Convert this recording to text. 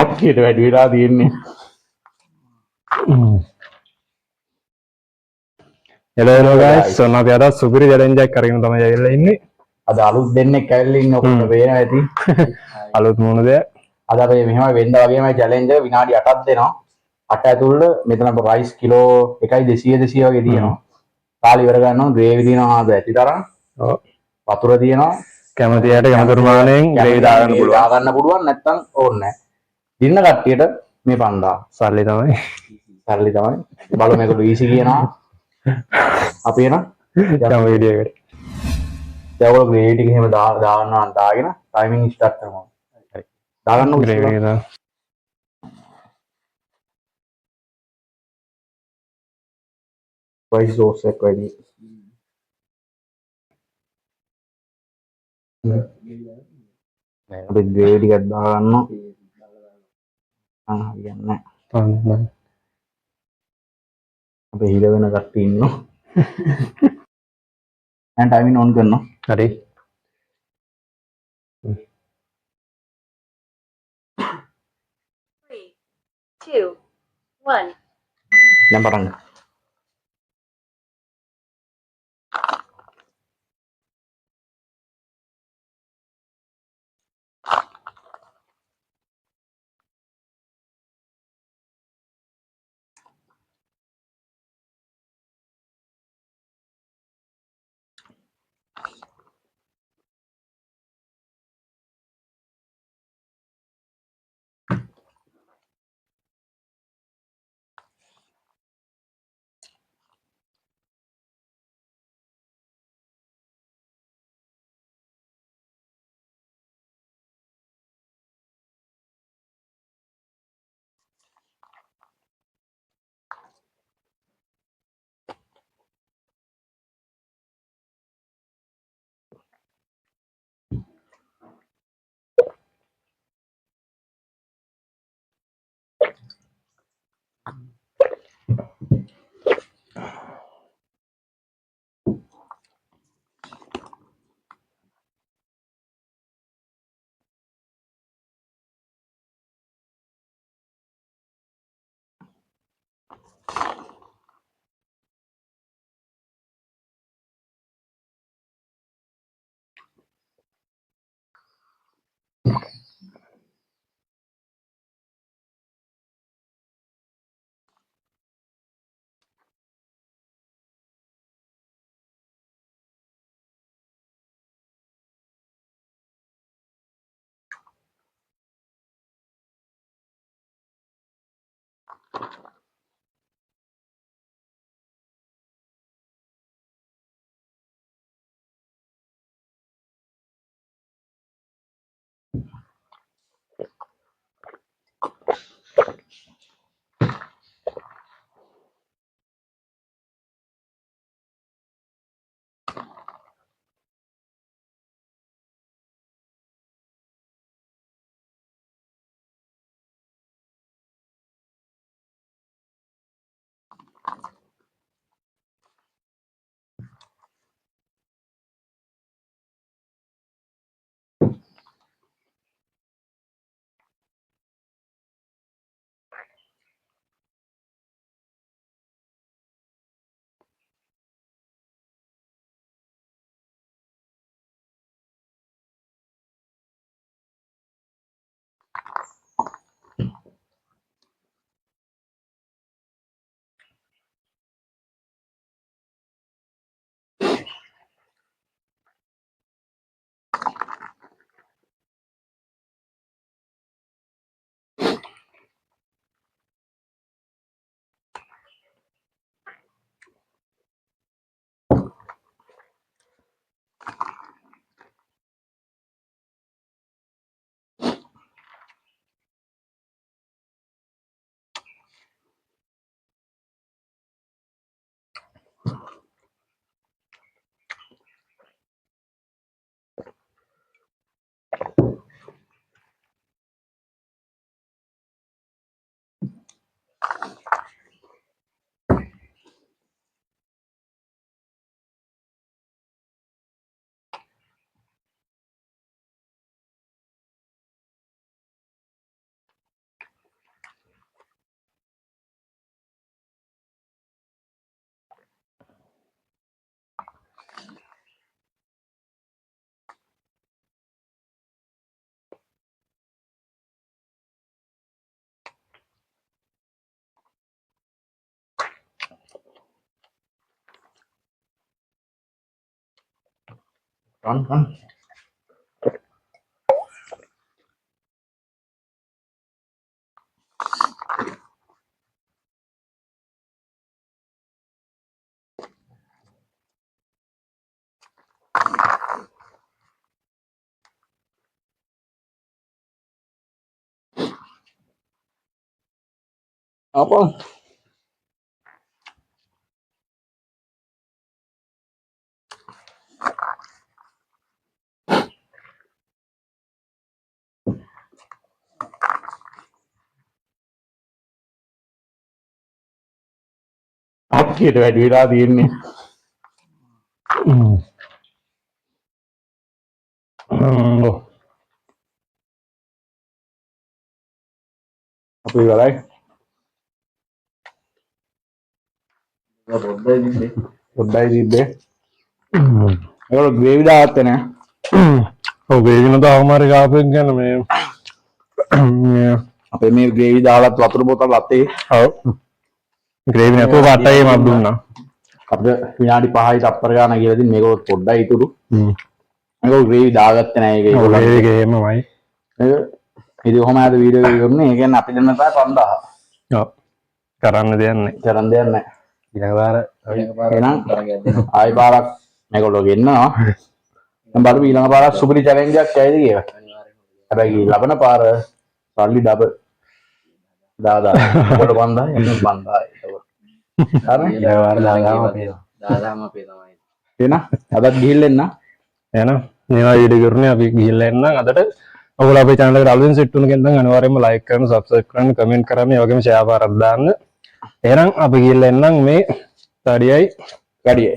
අක්කියට වැඩි වෙලා තියෙන්නේ. hello guys. So now we are සුපිරි challenge එකක් කරගෙන තමයි ඇවිල්ලා ඉන්නේ. අද අලුත් දෙන්නෙක් ඇවිල්ලා ඉන්න ඔකට පේනවා ඇති. අලුත් මොනද? අද අපි මෙහෙම වෙන්න වගේමයි challenge එක විනාඩි 8ක් දෙනවා. 8 ඇතුළත මෙතන රයිස් කිලෝ 1.200 200 වගේ තියෙනවා. කාලි ඉවර ගන්නවා ග්‍රේවි තියෙනවා ආද ඇති තරම්. ඔව්. වතුර තියෙනවා. කැමතියට කැමති ප්‍රමාණයෙන් ග්‍රේවි දාගන්න පුළුවන්. දාගන්න පුළුවන් නැත්නම් ඕනේ නැහැ. දින්න කට්ටියට මේ 5000 සල්ලි තමයි. සල්ලි තමයි. බලමු මේක ඊසි කියනවා. අපි එන යමු වීඩියෝ එකට. දැන් ඔය ග්‍රේවි ටික එහෙම දාගන්නවා දාගෙන ටයිමින් ස්ටාර්ට් කරනවා. හරි. දාගන්න ග්‍රේවි එක. වයිස් සෝස් එක වැඩි. අපි ග්‍රේවි ටිකක් දාගන්නවා. හරියන්නේ නැහැ. අපි හිර වෙන කට්ටිය ඉන්නවා. දැන් ටයිමින් ඔන් කරනවා. හරි. 3, 2, 1. දැන් පටන් ගන්න. Kan. Apa? Akhir වැඩි වෙලා තියෙන්නේ. අපි ඉවරයි. පොඩ්ඩයි තිබ්බේ. ඒකට ග්‍රේවි දාගත්තේ නෑ. ඔව් වේගින තාවමාරි කාපෙන් ගැන මේ අපේ මේ ග්‍රේවි දාලත් වතුර බෝතල් අතේ. ඔව් ග්‍රේවි නැතුව වටේ මක් දුන්නා. අපිට විනාඩි 5යි තප්පර ගානක් ගිහලා ඉතින් මේක පොඩ්ඩයි ඉතුරු. මේක ග්‍රේවි දාගත්තේ නෑ ඒක ඔව් ඒගොල්ලෝ. ඒක එහෙමයි. ඒක ඉතින් කොහොම හරි වීඩියෝ එක කරන්නේ. ඒ කියන්නේ අපි දෙන්න තමයි 5000. ඔව් කරන්න දෙයක් නැහැ. කරන් දෙයක් නෑ. ඊළඟ වාර එහෙනම් ආයි පාරක් මේගොල්ලෝ ගෙන්නවා. මම බලමු ඊළඟ පාරක් සුපිරි චැලෙන්ජ් එකක් ඇයිද කියලා. හැබැයි ලබන පාර සල්ලි ඩබල්. දාදා. කොට 5000 එන්න 5000. හරි. ඊළඟ වාර දාගාම අපේ. එහෙනම් අදත් ගිහිල්ලා එන්න. එහෙනම් මේවා වීඩියෝ කරන්නේ අපි ගිහිල්ලා එන්නම් අදට. ඔයගොල්ලෝ අපේ channel එකට අලුතෙන් සෙට් වුණ කෙනෙක් නම් අනිවාර්යයෙන්ම like කරන්න, subscribe කරන්න, comment කරන්න, ඒ වගේම share පාරක් දාන්න. එහෙනම් අපි ගිහිල්ලා එන්නම් මේ තඩියයි ගඩියයි